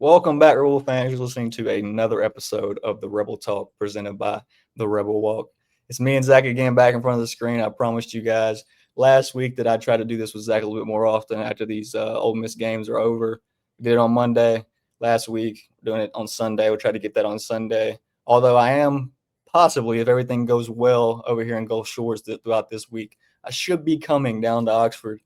Welcome back, Rebel fans. You're listening to another episode of the Rebel Talk presented by the Rebel Walk. It's me and Zach again back in front of the screen. I promised you guys last week that I'd try to do this with Zach a little bit more often after these Ole Miss games are over. We did it on Monday last week. We're doing it on Sunday. We'll try to get that on Sunday. Although I am possibly, if everything goes well over here in Gulf Shores throughout this week, I should be coming down to Oxford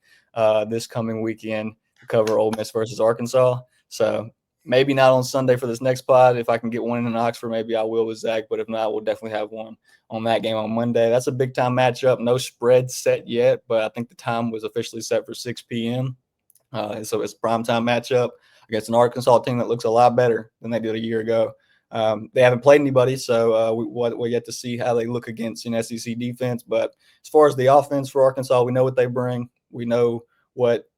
this coming weekend to cover Ole Miss versus Arkansas. So maybe not on Sunday for this next pod. If I can get one in Oxford, maybe I will with Zach. But if not, we'll definitely have one on that game on Monday. That's a big-time matchup. No spread set yet, but I think the time was officially set for 6 p.m. So it's a primetime matchup against an Arkansas team that looks a lot better than they did a year ago. They haven't played anybody, so we'll yet to see how they look against an SEC defense. But as far as the offense for Arkansas, we know what they bring. We know what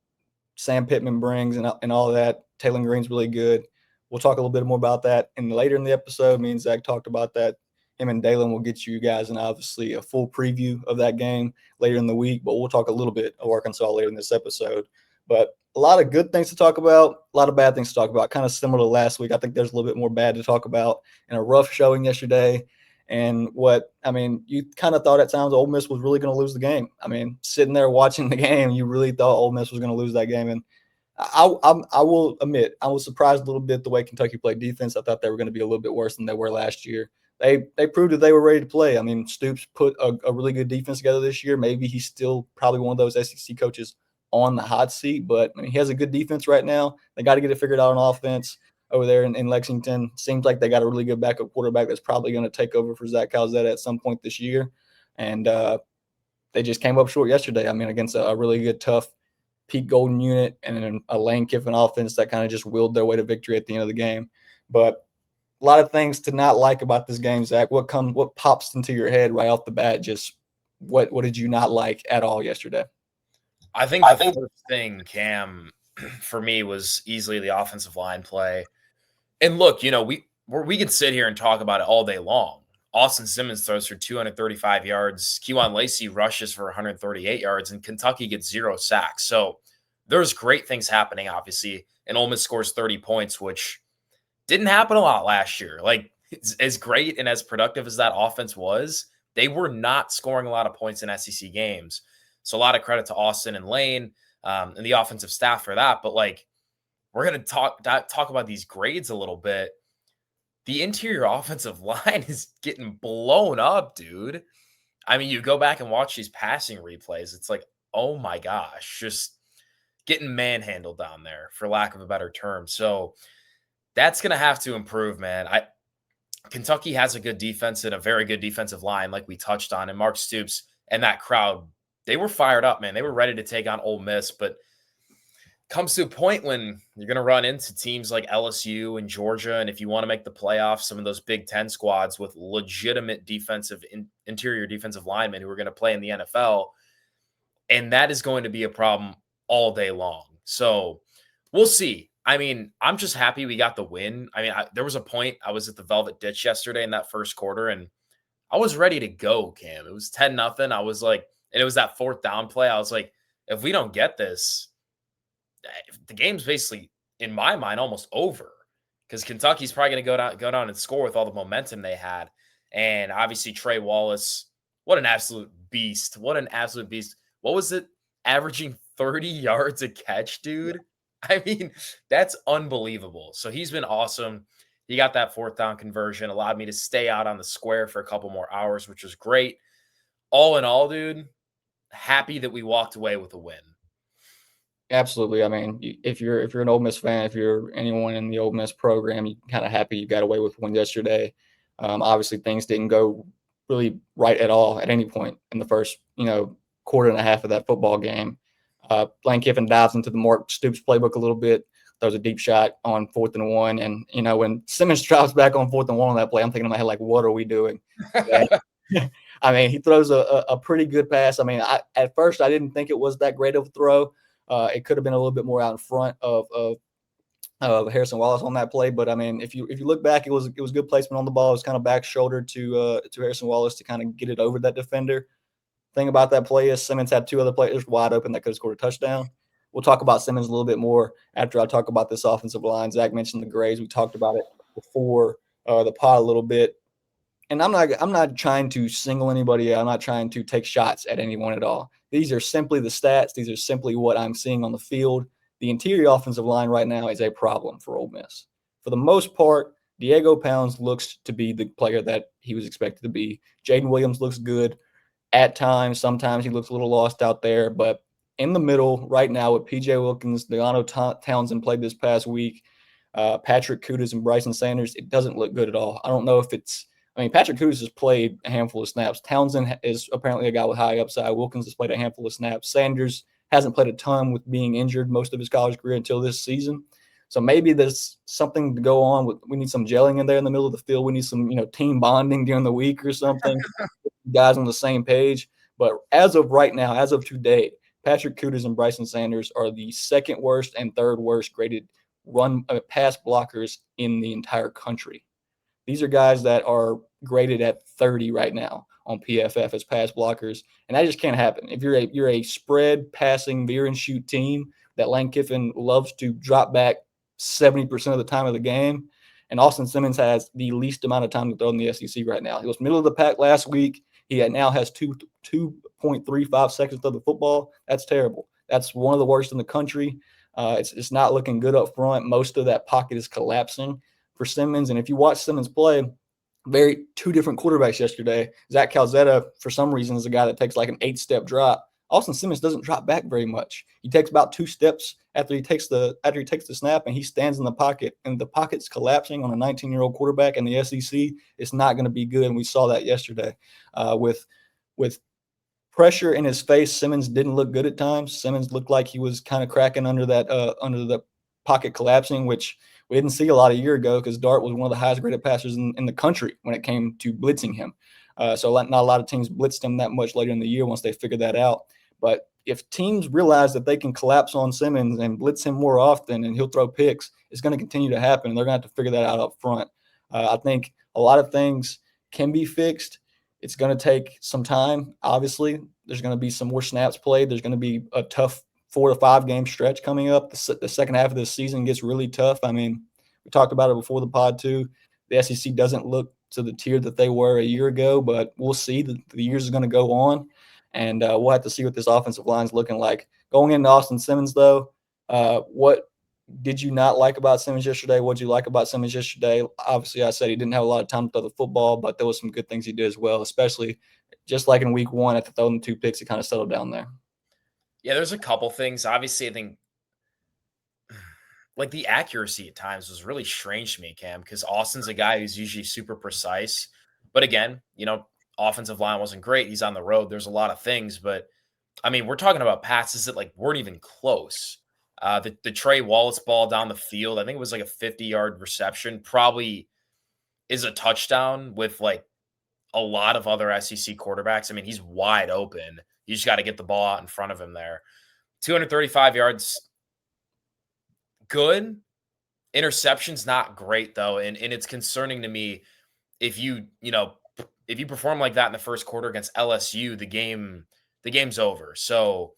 Sam Pittman brings and all of that. Taylor Green's really good. We'll talk a little bit more about that. And later in the episode, me and Zach talked about that. Him and Dalen will get you guys and obviously a full preview of that game later in the week. But we'll talk a little bit of Arkansas later in this episode. But a lot of good things to talk about, a lot of bad things to talk about, kind of similar to last week. I think there's a little bit more bad to talk about in a rough showing yesterday. And you kind of thought at times Ole Miss was really going to lose the game. I mean, sitting there watching the game, you really thought Ole Miss was going to lose that game. And I will admit, I was surprised a little bit the way Kentucky played defense. I thought they were going to be a little bit worse than they were last year. They proved that they were ready to play. I mean, Stoops put a really good defense together this year. Maybe he's still probably one of those SEC coaches on the hot seat, but I mean, he has a good defense right now. They got to get it figured out on offense over there in Lexington. Seems like they got a really good backup quarterback that's probably going to take over for Zach Calzetta at some point this year. And they just came up short yesterday. I mean, against a really good, tough Pete Golden unit and then a Lane Kiffin offense that kind of just willed their way to victory at the end of the game. But a lot of things to not like about this game, Zach. What pops into your head right off the bat? Just what did you not like at all yesterday? I think the first thing, Cam, for me was easily the offensive line play. And look, we can sit here and talk about it all day long. Austin Simmons throws for 235 yards. Kewan Lacey rushes for 138 yards, and Kentucky gets 0 sacks. So there's great things happening, obviously. And Ole Miss scores 30 points, which didn't happen a lot last year. Like, as great and as productive as that offense was, they were not scoring a lot of points in SEC games. So a lot of credit to Austin and Lane and the offensive staff for that. But, we're going to talk about these grades a little bit. The interior offensive line is getting blown up, dude. I mean, you go back and watch these passing replays. It's like, oh my gosh, just getting manhandled down there, for lack of a better term. So that's going to have to improve, man. Kentucky has a good defense and a very good defensive line, like we touched on. And Mark Stoops and that crowd, they were fired up, man. They were ready to take on Ole Miss, but comes to a point when you're going to run into teams like LSU and Georgia, and if you want to make the playoffs, some of those Big Ten squads with legitimate interior defensive linemen who are going to play in the NFL, and that is going to be a problem all day long. So we'll see. I mean, I'm just happy we got the win. I mean, there was a point I was at the Velvet Ditch yesterday in that first quarter, and I was ready to go, Cam. It was 10-0. I was like, and it was that fourth down play. I was like, if we don't get this, the game's basically, in my mind, almost over, because Kentucky's probably going to go down and score with all the momentum they had. And obviously Trey Wallace, what an absolute beast. What an absolute beast. What was it? Averaging 30 yards a catch, dude. I mean, that's unbelievable. So he's been awesome. He got that fourth down conversion, allowed me to stay out on the square for a couple more hours, which was great. All in all, dude, happy that we walked away with a win. Absolutely. I mean, if you're an Ole Miss fan, if you're anyone in the Ole Miss program, you're kind of happy you got away with one yesterday. Obviously, things didn't go really right at all at any point in the first, quarter and a half of that football game. Lane Kiffin dives into the Mark Stoops playbook a little bit, throws a deep shot on 4th and 1. And, when Simmons drops back on 4th and 1 on that play, I'm thinking in my head, like, what are we doing? I mean, he throws a pretty good pass. I mean, at first I didn't think it was that great of a throw. It could have been a little bit more out in front of Harrison Wallace on that play, but I mean, if you look back, it was good placement on the ball. It was kind of back shoulder to Harrison Wallace to kind of get it over that defender. Thing about that play is Simmons had 2 other players wide open that could have scored a touchdown. We'll talk about Simmons a little bit more after I talk about this offensive line. Zach mentioned the grades. We talked about it before the pod a little bit. And I'm not trying to single anybody out. I'm not trying to take shots at anyone at all. These are simply the stats. These are simply what I'm seeing on the field. The interior offensive line right now is a problem for Ole Miss. For the most part, Diego Pounds looks to be the player that he was expected to be. Jaden Williams looks good at times. Sometimes he looks a little lost out there. But in the middle right now with P.J. Wilkins, Deano Townsend played this past week, Patrick Kutas and Bryson Sanders, it doesn't look good at all. I don't know if it's – I mean, Patrick Kutas has played a handful of snaps. Townsend is apparently a guy with high upside. Wilkins has played a handful of snaps. Sanders hasn't played a ton with being injured most of his college career until this season. So maybe there's something to go on with. We need some gelling in there in the middle of the field. We need some, team bonding during the week or something. Guys on the same page. But as of right now, as of today, Patrick Kutas and Bryson Sanders are the second worst and third worst graded pass blockers in the entire country. These are guys that are graded at 30 right now on PFF as pass blockers, and that just can't happen. If you're a spread passing veer and shoot team that Lane Kiffin loves to drop back 70% of the time of the game, and Austin Simmons has the least amount of time to throw in the SEC right now. He was middle of the pack last week. He now has 2.35 seconds to throw the football. That's terrible. That's one of the worst in the country. It's not looking good up front. Most of that pocket is collapsing for Simmons. And if you watch Simmons play, two different quarterbacks yesterday. Zach Calzetta, for some reason, is a guy that takes like an 8-step drop. Austin Simmons doesn't drop back very much. He takes about 2 steps after he takes the snap, and he stands in the pocket, and the pocket's collapsing on a 19-year-old quarterback in the SEC. It's not going to be good, and we saw that yesterday. With pressure in his face, Simmons didn't look good at times. Simmons looked like he was kind of cracking under the pocket collapsing, which we didn't see a lot a year ago because Dart was one of the highest graded passers in the country when it came to blitzing him. So not a lot of teams blitzed him that much later in the year once they figured that out. But if teams realize that they can collapse on Simmons and blitz him more often and he'll throw picks, it's going to continue to happen. And they're going to have to figure that out up front. I think a lot of things can be fixed. It's going to take some time. Obviously, there's going to be some more snaps played. There's going to be a tough 4 to 5 game stretch coming up. The second half of this season gets really tough. I mean, we talked about it before the pod too. The SEC doesn't look to the tier that they were a year ago, but we'll see. The years are going to go on, and we'll have to see what this offensive line is looking like. Going into Austin Simmons, though, what did you not like about Simmons yesterday? What did you like about Simmons yesterday? Obviously, I said he didn't have a lot of time to throw the football, but there was some good things he did as well, especially just like in week 1 after throwing the 2 picks, he kind of settled down there. Yeah, there's a couple things. Obviously, I think like the accuracy at times was really strange to me, Cam, because Austin's a guy who's usually super precise. But again, offensive line wasn't great. He's on the road. There's a lot of things, but I mean, we're talking about passes that weren't even close. The Trey Wallace ball down the field, I think it was like a 50-yard reception, probably is a touchdown with a lot of other SEC quarterbacks. I mean, he's wide open. You just got to get the ball out in front of him there. 235 yards, good. Interception's not great though, and it's concerning to me if you perform like that in the first quarter against LSU, the game's over. So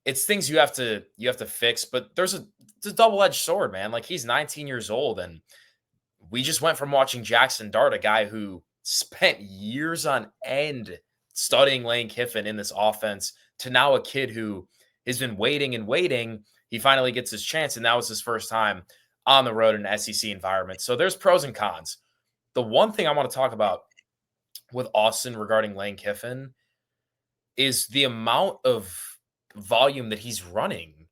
it's things you have to fix, but it's a double-edged sword, man. He's 19 years old, and we just went from watching Jackson Dart, a guy who spent years on end studying Lane Kiffin in this offense, to now a kid who has been waiting and waiting. He finally gets his chance, and that was his first time on the road in an SEC environment. So there's pros and cons. The one thing I want to talk about with Austin regarding Lane Kiffin is the amount of volume that he's running.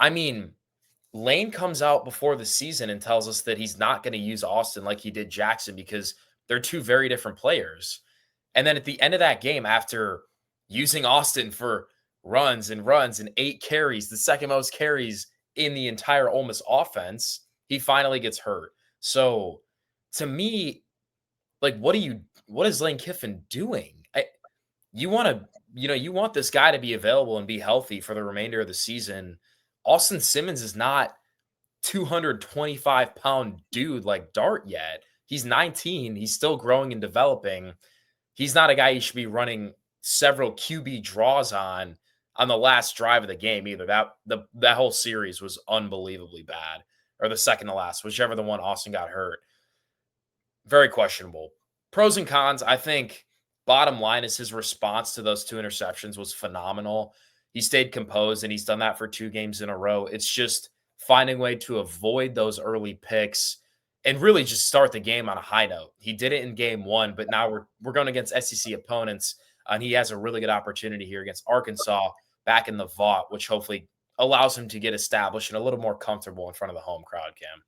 I mean, Lane comes out before the season and tells us that he's not going to use Austin like he did Jackson because they're two very different players. And then at the end of that game, after using Austin for runs and 8 carries, the second most carries in the entire Ole Miss offense, he finally gets hurt. So to me, what is Lane Kiffin doing? You want this guy to be available and be healthy for the remainder of the season. Austin Simmons is not 225-pound dude like Dart yet. He's 19. He's still growing and developing. He's not a guy you should be running several QB draws on on the last drive of the game either. That whole series was unbelievably bad, or the second to last, whichever the one Austin got hurt. Very questionable. Pros and cons, I think bottom line is his response to those 2 interceptions was phenomenal. He stayed composed, and he's done that for 2 games in a row. It's just finding a way to avoid those early picks and really just start the game on a high note. He did it in game 1, but now we're going against SEC opponents, and he has a really good opportunity here against Arkansas back in the Vaught, which hopefully allows him to get established and a little more comfortable in front of the home crowd, Cam.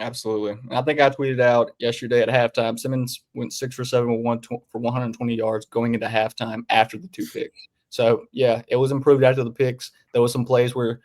Absolutely. And I think I tweeted out yesterday at halftime, Simmons went 6 for 7 for 120 yards going into halftime after the 2 picks. So, yeah, it was improved after the picks. There was some plays where,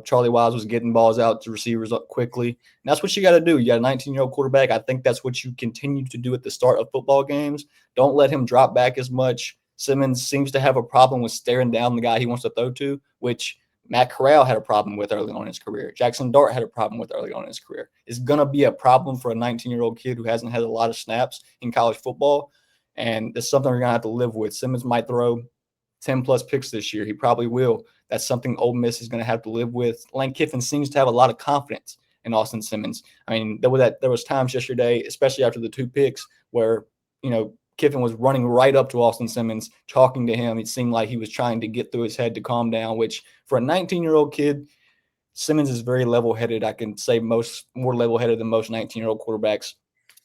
Charlie Wise was getting balls out to receivers up quickly. And that's what you got to do. You got a 19-year-old quarterback. I think that's what you continue to do at the start of football games. Don't let him drop back as much. Simmons seems to have a problem with staring down the guy he wants to throw to, which Matt Corral had a problem with early on in his career. Jackson Dart had a problem with early on in his career. It's going to be a problem for a 19-year-old kid who hasn't had a lot of snaps in college football, and it's something we're going to have to live with. Simmons might throw 10-plus picks this year. He probably will. That's something Ole Miss is going to have to live with. Lane Kiffin seems to have a lot of confidence in Austin Simmons. I mean, there was times yesterday, especially after the 2 picks, where, Kiffin was running right up to Austin Simmons, talking to him. It seemed like he was trying to get through his head to calm down, which for a 19-year-old kid, Simmons is very level-headed. I can say more level-headed than most 19-year-old quarterbacks,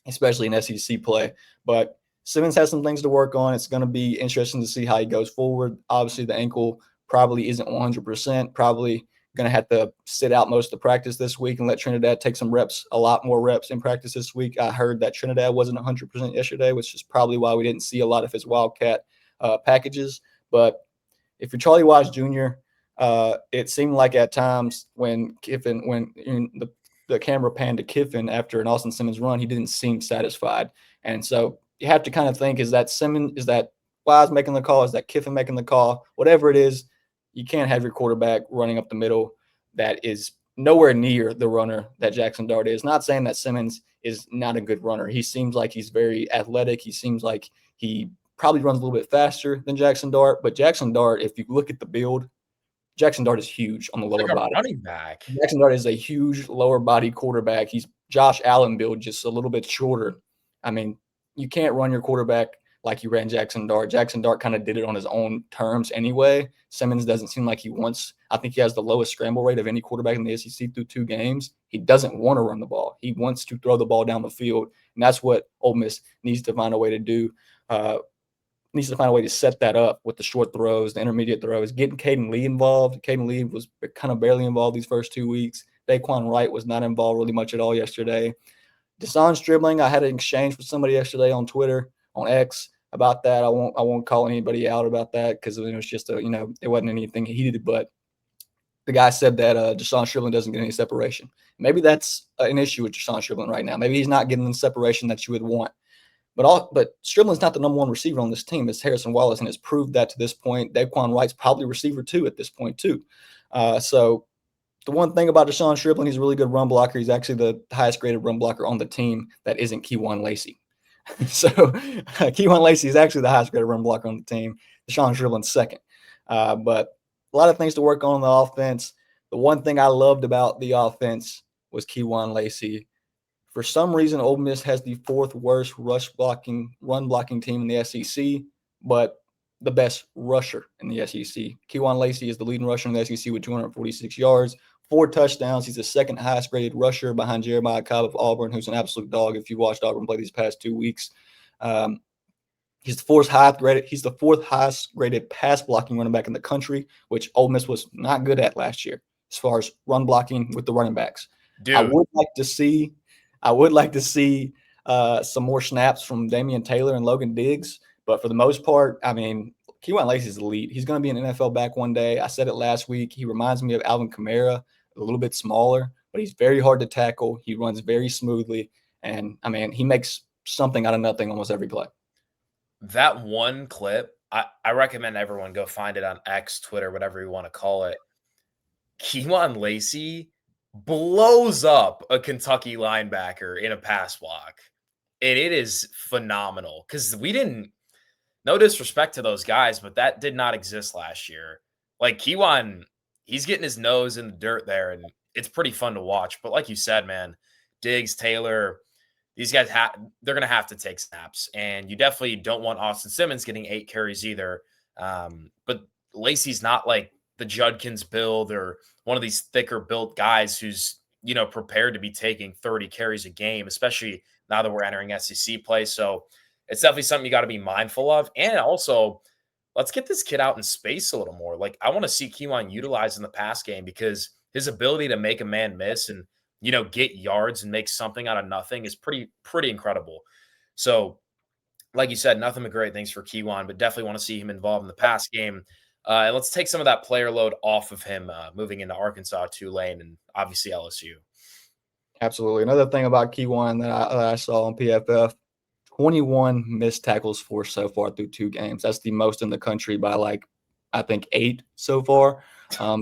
especially in SEC play. But Simmons has some things to work on. It's going to be interesting to see how he goes forward. Obviously, the ankle probably isn't 100%, probably going to have to sit out most of the practice this week and let Trinidad take some reps, a lot more reps in practice this week. I heard that Trinidad wasn't 100% yesterday, which is probably why we didn't see a lot of his Wildcat packages. But if you're Charlie Wise Jr., it seemed like at times when the camera panned to Kiffin after an Austin Simmons run, he didn't seem satisfied. And so you have to kind of think, is that Wise making the call? Is that Kiffin making the call? Whatever it is, you can't have your quarterback running up the middle that is nowhere near the runner that Jackson Dart is. Not saying that Simmons is not a good runner. He seems like he's very athletic. He seems like he probably runs a little bit faster than Jackson Dart. But Jackson Dart, if you look at the build, Jackson Dart is huge on the lower body. Running back. Jackson Dart is a huge lower body quarterback. He's Josh Allen build, just a little bit shorter. I mean, you can't run your quarterback like you ran Jackson Dart. Jackson Dart kind of did it on his own terms anyway. Simmons doesn't seem like he wants – I think he has the lowest scramble rate of any quarterback in the SEC through 2 games. He doesn't want to run the ball. He wants to throw the ball down the field, and that's what Ole Miss needs to find a way to do. Needs to find a way to set that up with the short throws, the intermediate throws, getting Caden Lee involved. Caden Lee was kind of barely involved these first 2 weeks. Daquan Wright was not involved really much at all yesterday. Deshaun Stribling, I had an exchange with somebody yesterday on Twitter, on X, about that. I won't call anybody out about that because it was just it wasn't anything heated, but the guy said that Deshaun Stribling doesn't get any separation. Maybe that's an issue with Deshaun Stribling right now. Maybe he's not getting the separation that you would want. But Stribling's not the number 1 receiver on this team. It's Harrison Wallace, and has proved that to this point. Daquan Wright's probably receiver 2 at this point too. So the one thing about Deshaun Stribling, he's a really good run blocker. He's actually the highest graded run blocker on the team that isn't Keywan Lacey. So Keywan Lacey is actually the highest graded run blocker on the team. Deshaun Stribling's second. But a lot of things to work on the offense. The one thing I loved about the offense was Keywan Lacey. For some reason, Ole Miss has the 4th worst run blocking team in the SEC, but the best rusher in the SEC. Keywan Lacey is the leading rusher in the SEC with 246 yards, 4 touchdowns. He's the 2nd highest graded rusher behind Jeremiah Cobb of Auburn, who's an absolute dog if you watched Auburn play these past 2 weeks. He's the 4th highest graded pass blocking running back in the country, which Ole Miss was not good at last year as far as run blocking with the running backs. Dude. I would like to see some more snaps from Damian Taylor and Logan Diggs, but for the most part, I mean, Keywan Lacey's elite. He's going to be an NFL back one day. I said it last week. He reminds me of Alvin Kamara, a little bit smaller, but he's very hard to tackle. He runs very smoothly, and I mean, he makes something out of nothing almost every play. That one clip, I recommend everyone go find it on X, Twitter, whatever you want to call it. Keywan Lacey blows up a Kentucky linebacker in a pass block. And it is phenomenal because no disrespect to those guys, but that did not exist last year. Like Kiwan, he's getting his nose in the dirt there, and it's pretty fun to watch. But like you said, man, Diggs, Taylor, these guys they're going to have to take snaps, and you definitely don't want Austin Simmons getting 8 carries either. But Lacey's not like the Judkins build or one of these thicker built guys who's prepared to be taking 30 carries a game, especially now that we're entering SEC play. So it's definitely something you got to be mindful of, and also let's get this kid out in space a little more. Like I want to see Kiwan utilized in the pass game because his ability to make a man miss and get yards and make something out of nothing is pretty incredible. So, like you said, nothing but great things for Kiwan, but definitely want to see him involved in the pass game. And let's take some of that player load off of him moving into Arkansas, Tulane, and obviously LSU. Absolutely. Another thing about Kiwan that I saw on PFF, 21 missed tackles forced so far through 2 games. That's the most in the country by I think 8 so far.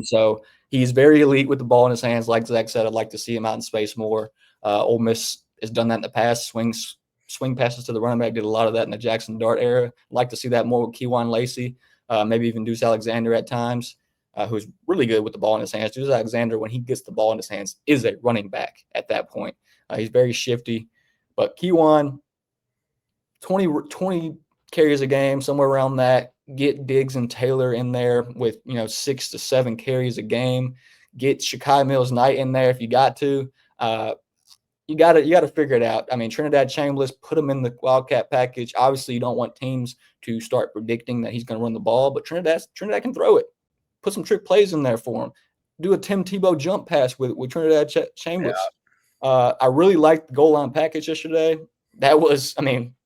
So he's very elite with the ball in his hands. Like Zach said, I'd like to see him out in space more. Ole Miss has done that in the past. Swing passes to the running back, did a lot of that in the Jackson Dart era. I'd like to see that more with Kiwan Lacey, maybe even Deuce Alexander at times, who's really good with the ball in his hands. Deuce Alexander, when he gets the ball in his hands, is a running back at that point. He's very shifty. But Kiwan, 20 carries a game, somewhere around that. Get Diggs and Taylor in there with 6 to 7 carries a game. Get Shakai Mills-Knight in there if you got to. You got to figure it out. I mean, Trinidad Chambliss, put him in the Wildcat package. Obviously, you don't want teams to start predicting that he's going to run the ball, but Trinidad can throw it. Put some trick plays in there for him. Do a Tim Tebow jump pass with Trinidad Chambliss. Yeah. I really liked the goal line package yesterday.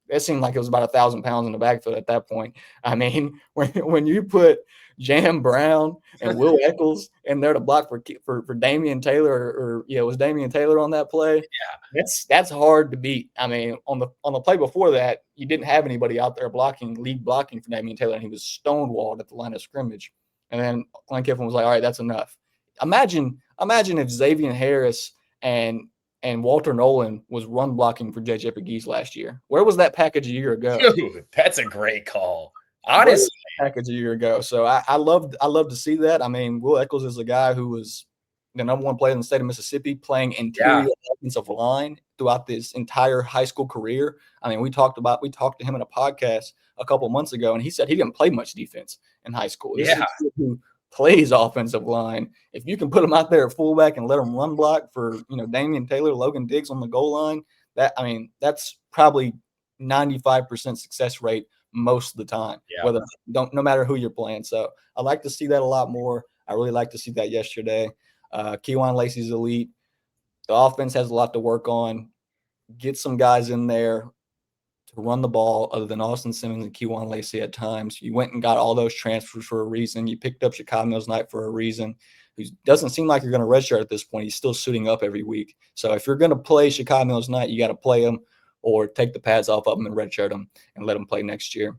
It seemed like it was about 1,000 pounds in the backfield at that point. I mean, when you put Jam Brown and Will Eccles in there to block for Damian Taylor, it was Damian Taylor on that play. Yeah, that's hard to beat. I mean, on the play before that, you didn't have anybody out there lead blocking for Damian Taylor, and he was stonewalled at the line of scrimmage. And then Glenn Kiffin was like, "All right, that's enough." Imagine if Xavier Harris and Walter Nolan was run blocking for J.J. Pegues last year. Where was that package a year ago? Dude, that's a great call. Honestly, package a year ago. So I love to see that. I mean, Will Eccles is a guy who was the number 1 player in the state of Mississippi, playing interior offensive line throughout this entire high school career. I mean, we talked to him in a podcast a couple months ago, and he said he didn't play much defense in high school. This is a kid who plays offensive line. If you can put him out there at fullback and let him run block for Damian Taylor, Logan Diggs on the goal line, that's probably 95% success rate most of the time. Yeah. No matter who you're playing. So I like to see that a lot more. I really like to see that yesterday. Kiwan Lacey's elite. The offense has a lot to work on. Get some guys in there to run the ball other than Austin Simmons and Kiwan Lacey at times. You went and got all those transfers for a reason. You picked up Shakai Mills-Knight for a reason. Who doesn't seem like you're going to redshirt at this point. He's still suiting up every week. So if you're going to play Shakai Mills-Knight, you got to play him or take the pads off of him and redshirt him and let him play next year.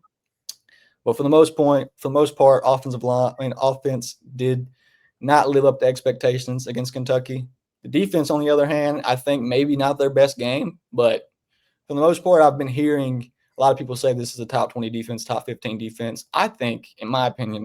But for the most part, offense did not live up to expectations against Kentucky. The defense, on the other hand, I think maybe not their best game, but for the most part, I've been hearing a lot of people say this is a top 20 defense, top 15 defense. I think, in my opinion,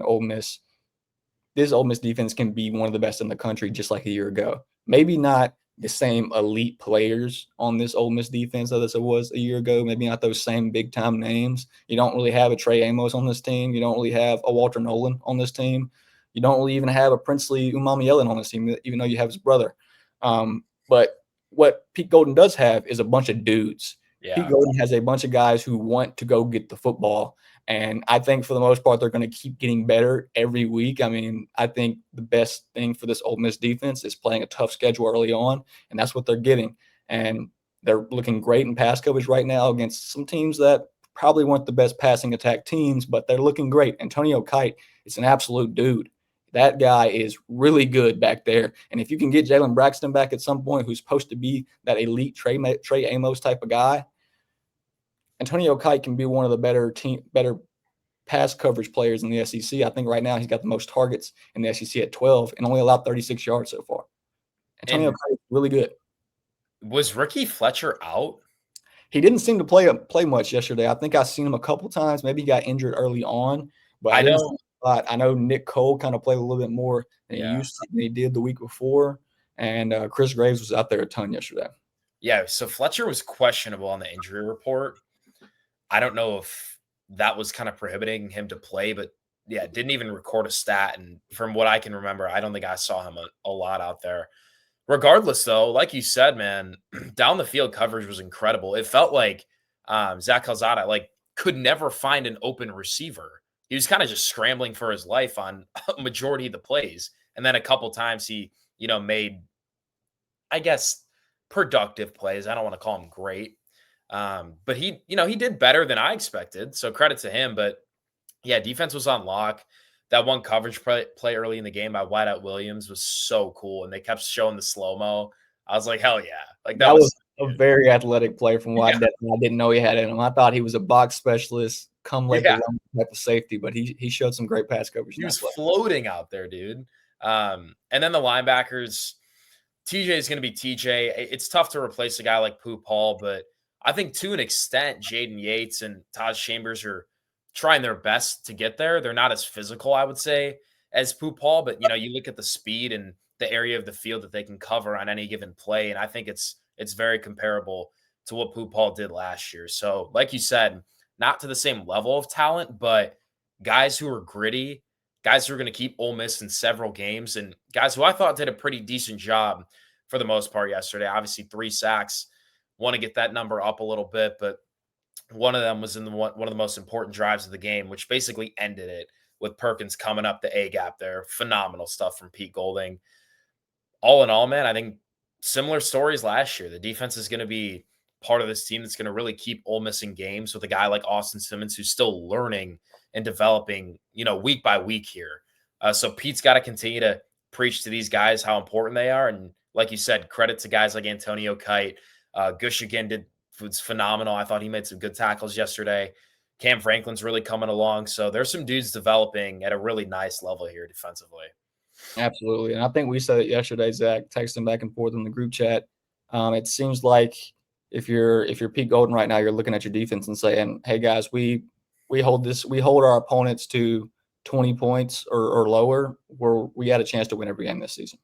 this Ole Miss defense can be one of the best in the country, just like a year ago. Maybe not the same elite players on this Ole Miss defense as it was a year ago. Maybe not those same big-time names. You don't really have a Trey Amos on this team. You don't really have a Walter Nolan on this team. You don't really even have a Princely Umamielen on this team, even though you have his brother. But what Pete Golden does have is a bunch of dudes. Yeah. Pete Golden has a bunch of guys who want to go get the football. And I think for the most part, they're going to keep getting better every week. I mean, I think the best thing for this Ole Miss defense is playing a tough schedule early on, and that's what they're getting. And they're looking great in pass coverage right now against some teams that probably weren't the best passing attack teams, but they're looking great. Antonio Kite is an absolute dude. That guy is really good back there. And if you can get Jalen Braxton back at some point, who's supposed to be that elite Trey Amos type of guy, Antonio Kite can be one of the better pass coverage players in the SEC. I think right now he's got the most targets in the SEC at 12 and only allowed 36 yards so far. Antonio Kite is really good. Was Ricky Fletcher out? He didn't seem to play much yesterday. I think I've seen him a couple times. Maybe he got injured early on. But spot. I know Nick Cole kind of played a little bit more than he did the week before, and Chris Graves was out there a ton yesterday. Yeah, so Fletcher was questionable on the injury report. I don't know if that was kind of prohibiting him to play, but yeah, didn't even record a stat. And from what I can remember, I don't think I saw him a lot out there. Regardless, though, like you said, man, down the field coverage was incredible. It felt like Zach Calzada could never find an open receiver. He was kind of just scrambling for his life on a majority of the plays. And then a couple times he, made, I guess, productive plays. I don't want to call him great. But he did better than I expected. So credit to him. But yeah, defense was on lock. That one coverage play early in the game by Whiteout Williams was so cool. And they kept showing the slow-mo. I was like, hell yeah. Like that was a very athletic play from Whiteout. I didn't know he had it in him. I thought he was a box specialist, come late the run type of safety, but he showed some great pass coverage. He was floating out there, dude. And then the linebackers, TJ is going to be TJ. It's tough to replace a guy like Poop Hall, but I think to an extent, Jaden Yates and Taj Chambers are trying their best to get there. They're not as physical, I would say, as Poop Hall, but you look at the speed and the area of the field that they can cover on any given play, and I think it's very comparable to what Poop Hall did last year. So, like you said, not to the same level of talent, but guys who are gritty, guys who are going to keep Ole Miss in several games, and guys who I thought did a pretty decent job for the most part yesterday. Obviously, 3 sacks. Want to get that number up a little bit, but one of them was in one of the most important drives of the game, which basically ended it with Perkins coming up the A-gap there. Phenomenal stuff from Pete Golding. All in all, man, I think similar stories last year. The defense is going to be part of this team that's going to really keep Ole Miss in games with a guy like Austin Simmons who's still learning and developing, week by week here. So Pete's got to continue to preach to these guys how important they are. And like you said, credit to guys like Antonio Kite. Gush again was phenomenal. I thought he made some good tackles yesterday. Cam Franklin's really coming along. So there's some dudes developing at a really nice level here defensively. Absolutely. And I think we said it yesterday, Zach, texting back and forth in the group chat. It seems like if you're Pete Golden right now, you're looking at your defense and saying, hey guys, we hold our opponents to 20 points or lower, where we had a chance to win every game this season.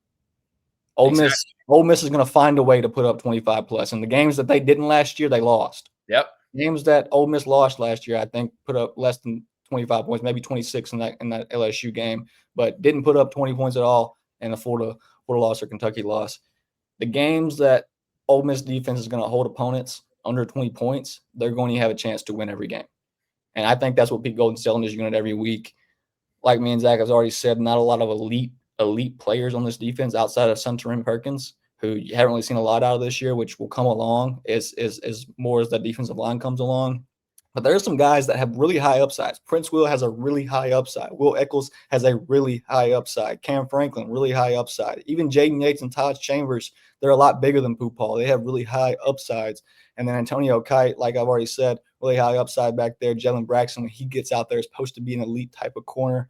Ole Miss is going to find a way to put up 25 plus. And the games that they didn't last year, they lost. Yep. Games that Ole Miss lost last year, I think, put up less than 25 points, maybe 26 in that LSU game, but didn't put up 20 points at all in the Florida loss or Kentucky loss. The games that Ole Miss defense is going to hold opponents under 20 points, they're going to have a chance to win every game. And I think that's what Pete Golden's telling his unit every week. Like me and Zach has already said, not a lot of elite players on this defense outside of Suntarim Perkins, who you haven't really seen a lot out of this year, which will come along as more as the defensive line comes along. But there are some guys that have really high upsides. Prince Will has a really high upside. Will Eccles has a really high upside. Cam Franklin, really high upside. Even Jaden Yates and Todd Chambers, they're a lot bigger than Poop Hall. They have really high upsides. And then Antonio Kite, like I've already said, really high upside back there. Jalen Braxton, when he gets out there, is supposed to be an elite type of corner.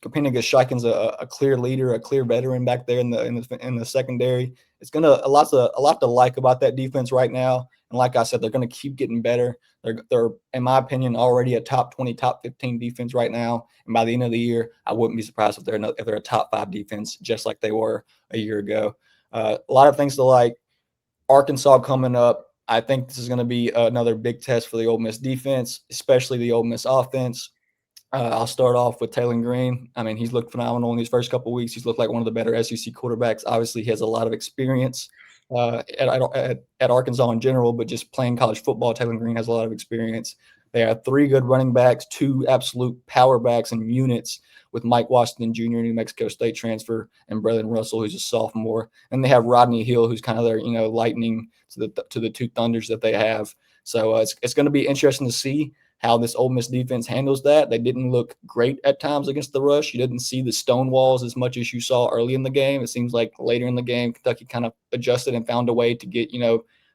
Kapina Gashikin's a clear leader, a clear veteran back there in the secondary. It's a lot to like about that defense right now. And like I said, they're going to keep getting better. They're, in my opinion, already a top 20, top 15 defense right now. And by the end of the year, I wouldn't be surprised if they're a top 5 defense, just like they were a year ago. A lot of things to like. Arkansas coming up. I think this is going to be another big test for the Ole Miss defense, especially the Ole Miss offense. I'll start off with Taylor Green. I mean, he's looked phenomenal in these first couple of weeks. He's looked like one of the better SEC quarterbacks. Obviously, he has a lot of experience at Arkansas in general, but just playing college football, Taylor Green has a lot of experience. They have 3 good running backs, 2 absolute power backs and units with Mike Washington Jr., New Mexico State transfer, and Braylon Russell, who's a sophomore. And they have Rodney Hill, who's kind of their lightning to the 2 thunders that they have. So it's going to be interesting to see how this Ole Miss defense handles that. They didn't look great at times against the rush. You didn't see the stone walls as much as you saw early in the game. It seems like later in the game, Kentucky kind of adjusted and found a way to get,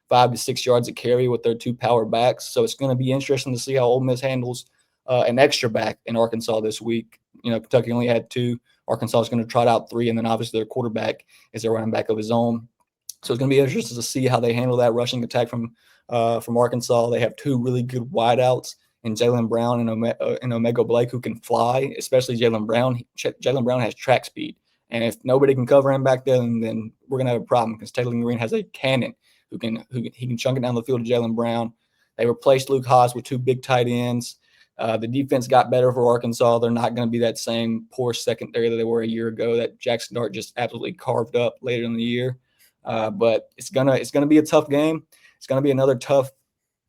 5 to 6 yards of carry with their 2 power backs. So it's going to be interesting to see how Ole Miss handles an extra back in Arkansas this week. Kentucky only had 2. Arkansas is going to trot out 3, and then obviously their quarterback is a running back of his own. So it's going to be interesting to see how they handle that rushing attack from Arkansas. They have 2 really good wideouts and Jaylen Brown and Omega Blake who can fly, especially Jaylen Brown. Jaylen Brown has track speed. And if nobody can cover him back then we're going to have a problem because Taylor Green has a cannon who he can chunk it down the field to Jaylen Brown. They replaced Luke Haas with two big tight ends. The defense got better for Arkansas. They're not going to be that same poor secondary that they were a year ago that Jackson Dart just absolutely carved up later in the year. But it's gonna be a tough game. It's gonna be another tough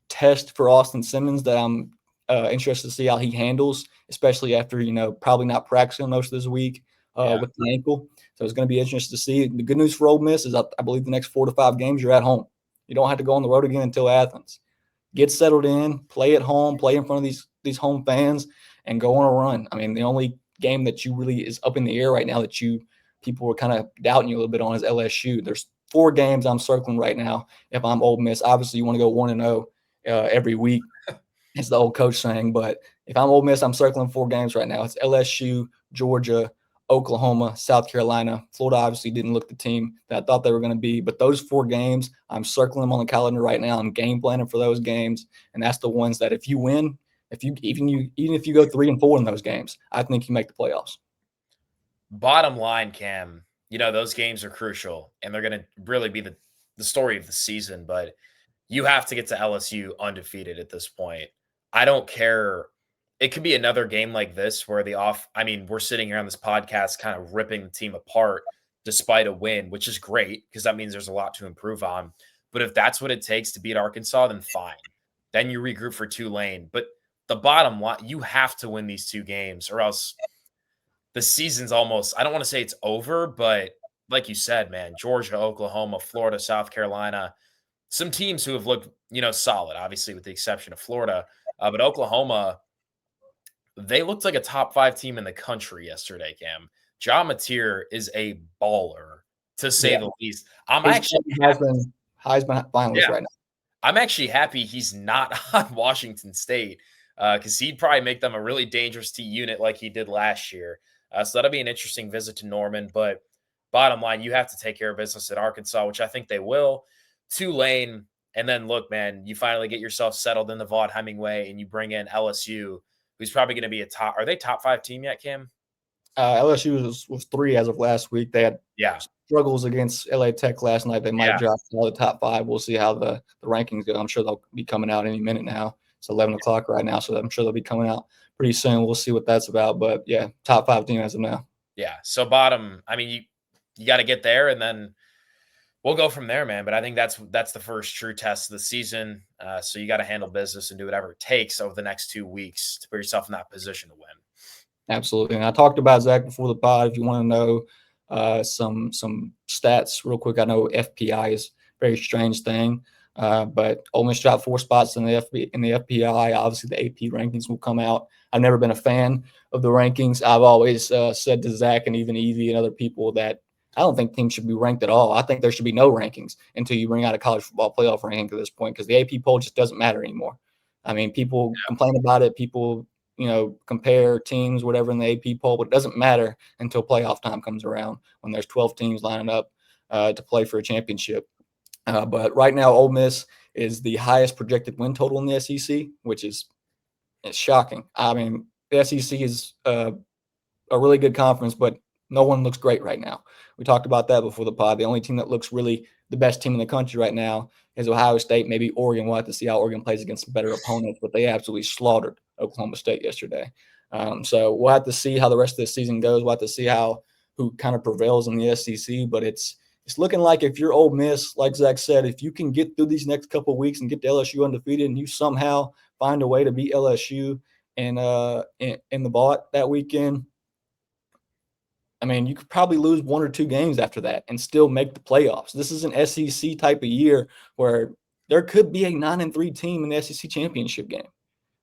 test for Austin Simmons that I'm interested to see how he handles, especially after probably not practicing most of this week with the ankle. So it's going to be interesting to see. The good news for Ole Miss is I believe the next 4 to 5 games you're at home. You don't have to go on the road again until Athens. Get settled in, play at home, play in front of these home fans, and go on a run. I mean, the only game that you really is up in the air right now that people were kind of doubting you a little bit on is LSU. There's 4 games I'm circling right now. If I'm Ole Miss, obviously you want to go 1-0 every week. It's the old coach saying, but if I'm Ole Miss, I'm circling 4 games right now. It's LSU, Georgia, Oklahoma, South Carolina. Florida obviously didn't look the team that I thought they were going to be, but those 4 games, I'm circling them on the calendar right now. I'm game planning for those games, and that's the ones that if you win, even if you go 3-4 in those games, I think you make the playoffs. Bottom line, Cam, those games are crucial, and they're going to really be the story of the season, but you have to get to LSU undefeated at this point. I don't care. It could be another game like this where we're sitting here on this podcast kind of ripping the team apart despite a win, which is great because that means there's a lot to improve on. But if that's what it takes to beat Arkansas, then fine. Then you regroup for Tulane. But the bottom line, you have to win these 2 games or else the season's almost, I don't want to say it's over, but like you said, man, Georgia, Oklahoma, Florida, South Carolina, some teams who have looked, solid, obviously with the exception of Florida. But Oklahoma, they looked like a top 5 team in the country yesterday, Cam. John Mateer is a baller, to say the least. Heisman finalist right now. I'm actually happy he's not on Washington State because he'd probably make them a really dangerous T unit like he did last year. So that'll be an interesting visit to Norman. But bottom line, you have to take care of business at Arkansas, which I think they will. Tulane, and then look, man, you finally get yourself settled in the Vaught-Hemingway and you bring in LSU, who's probably going to be are they top 5 team yet, Cam? LSU was 3 as of last week. They had struggles against LA Tech last night. They might drop to the top 5. We'll see how the rankings go. I'm sure they'll be coming out any minute now. It's 11 o'clock right now, so I'm sure they'll be coming out pretty soon. We'll see what that's about. But, yeah, top 5 team as of now. Yeah, so you got to get there, and then we'll go from there, man. But I think that's the first true test of the season. So you got to handle business and do whatever it takes over the next 2 weeks to put yourself in that position to win. Absolutely. And I talked about Zach before the pod. If you want to know some stats real quick, I know FPI is a very strange thing, but Ole Miss dropped 4 spots in the FPI. Obviously, the AP rankings will come out. I've never been a fan of the rankings. I've always said to Zach and even Evie and other people that I don't think teams should be ranked at all. I think there should be no rankings until you bring out a college football playoff ranking at this point because the AP poll just doesn't matter anymore. I mean, people complain about it. People compare teams, whatever in the AP poll, but it doesn't matter until playoff time comes around when there's 12 teams lining up to play for a championship. But right now, Ole Miss is the highest projected win total in the SEC, which is shocking. I mean, the SEC is a really good conference, but no one looks great right now. We talked about that before the pod. The only team that looks really the best team in the country right now is Ohio State, maybe Oregon. We'll have to see how Oregon plays against some better opponents, but they absolutely slaughtered Oklahoma State yesterday. So we'll have to see how the rest of the season goes. We'll have to see who kind of prevails in the SEC, but it's looking like if you're Ole Miss, like Zach said, if you can get through these next couple of weeks and get to LSU undefeated and you somehow find a way to beat LSU in the Vaught that weekend, I mean, you could probably lose 1 or 2 games after that and still make the playoffs. This is an SEC type of year where there could be a 9-3 team in the SEC championship game.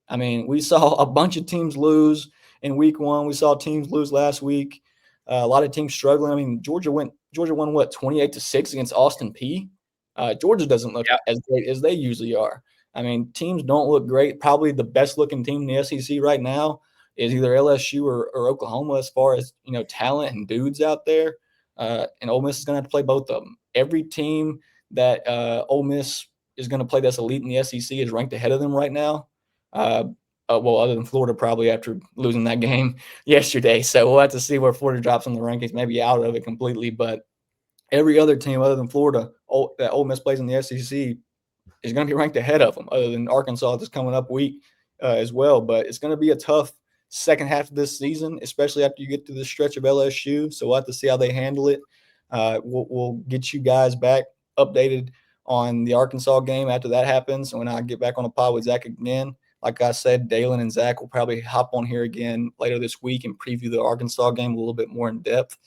I mean, we saw a bunch of teams lose in week 1. We saw teams lose last week. A lot of teams struggling. I mean, Georgia won 28-6 against Austin Peay. Georgia doesn't look as great as they usually are. I mean, teams don't look great. Probably the best looking team in the SEC right now is either LSU or Oklahoma as far as, talent and dudes out there. And Ole Miss is going to have to play both of them. Every team that Ole Miss is going to play that's elite in the SEC is ranked ahead of them right now. well, other than Florida, probably after losing that game yesterday. So we'll have to see where Florida drops in the rankings, maybe out of it completely. But every other team other than Florida that Ole Miss plays in the SEC is going to be ranked ahead of them, other than Arkansas that's coming up week as well. But it's going to be a tough second half of this season, especially after you get to the stretch of LSU. So we'll have to see how they handle it. We'll get you guys back updated on the Arkansas game after that happens. When I get back on the pod with Zach again, like I said, Dalen and Zach will probably hop on here again later this week and preview the Arkansas game a little bit more in depth.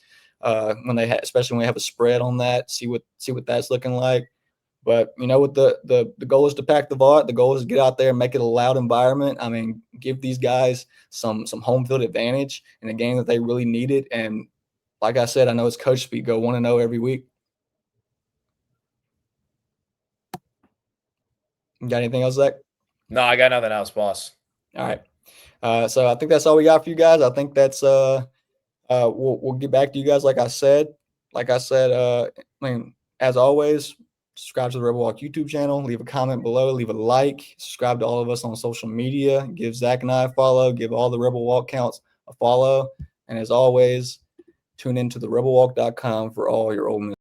Especially when we have a spread on that, see what that's looking like. But what the goal is to pack the Vaught. The goal is to get out there and make it a loud environment. I mean, give these guys some home field advantage in a game that they really needed. And like I said, I know it's coach speak. Go 1-0 every week. You got anything else, Zach? No, I got nothing else, boss. All right. So I think that's all we got for you guys. I think that's we'll get back to you guys. Like I said, I mean, as always, subscribe to the Rebel Walk YouTube channel. Leave a comment below. Leave a like. Subscribe to all of us on social media. Give Zach and I a follow. Give all the Rebel Walk counts a follow. And as always, tune into the rebelwalk.com for all your Ole Miss